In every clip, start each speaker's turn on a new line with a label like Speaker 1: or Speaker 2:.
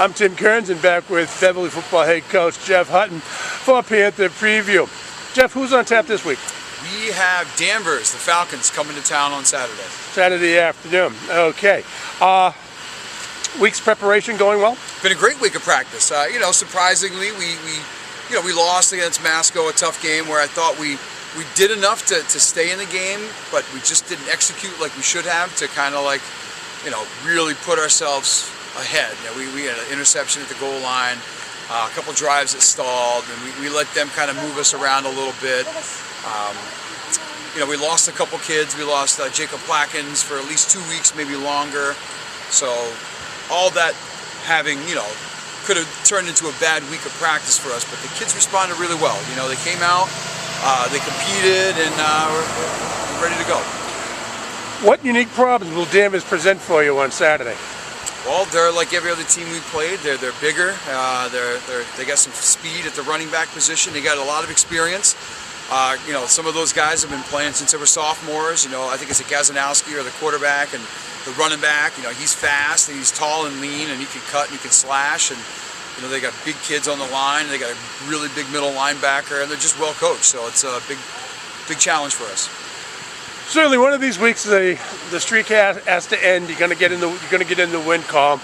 Speaker 1: I'm Tim Kearns and back with Beverly football head coach Jeff Hutton for Panther Preview. Jeff, who's on tap this week?
Speaker 2: We have Danvers, the Falcons, coming to town on Saturday.
Speaker 1: Saturday afternoon. Okay. Week's preparation going well?
Speaker 2: Been a great week of practice. Surprisingly, we lost against Masco, a tough game where I thought we did enough to stay in the game, but we just didn't execute like we should have to kind of really put ourselves ahead. We had an interception at the goal line, a couple drives that stalled, and we let them kind of move us around a little bit. We lost a couple kids. We lost Jacob Plackens for at least 2 weeks, maybe longer. So all that could have turned into a bad week of practice for us, but the kids responded really well. They came out, they competed, and we're ready to go.
Speaker 1: What unique problems will Danvers present for you on Saturday?
Speaker 2: Well, they're like every other team we played. They're bigger. They got some speed at the running back position. They got a lot of experience. Some of those guys have been playing since they were sophomores. I think it's a Gazanowski or the quarterback, and the running back. He's fast and he's tall and lean, and he can cut and he can slash. And they got big kids on the line. They got a really big middle linebacker, and they're just well coached. So it's a big challenge for us.
Speaker 1: Certainly, one of these weeks the streak has to end. You're going to get in the win column.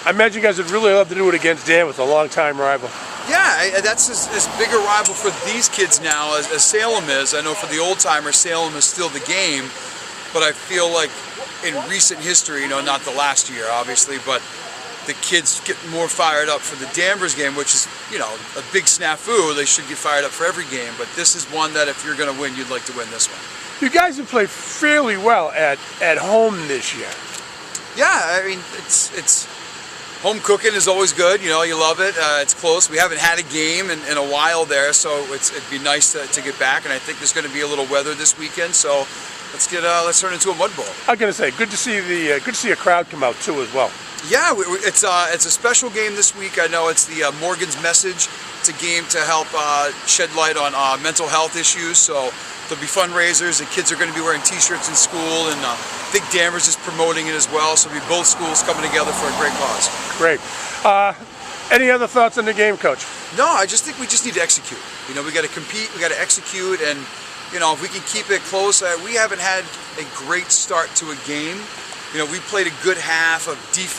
Speaker 1: I imagine you guys would really love to do it against Danvers, a longtime rival.
Speaker 2: Yeah, that's as big a rival for these kids now as Salem is. I know for the old timers, Salem is still the game, but I feel like in recent history, not the last year obviously, but the kids get more fired up for the Danvers game, which is a big snafu. They should get fired up for every game, but this is one that if you're going to win, you'd like to win this one.
Speaker 1: You guys have played fairly well at home this year.
Speaker 2: Yeah, it's home cooking is always good. You love it. It's close. We haven't had a game in a while there, so it'd be nice to get back. And I think there's going to be a little weather this weekend, so let's turn it into a mud bowl.
Speaker 1: I'm gonna say good to see a crowd come out too as well.
Speaker 2: Yeah, it's a special game this week. I know it's the Morgan's Message. It's a game to help shed light on mental health issues. So there'll be fundraisers, and kids are going to be wearing T-shirts in school, and I think Danvers is promoting it as well. So it'll be both schools coming together for a great cause.
Speaker 1: Great. Any other thoughts on the game, Coach?
Speaker 2: No, I just think we just need to execute. We got to compete, we got to execute, and if we can keep it close. We haven't had a great start to a game. We played a good half of defense.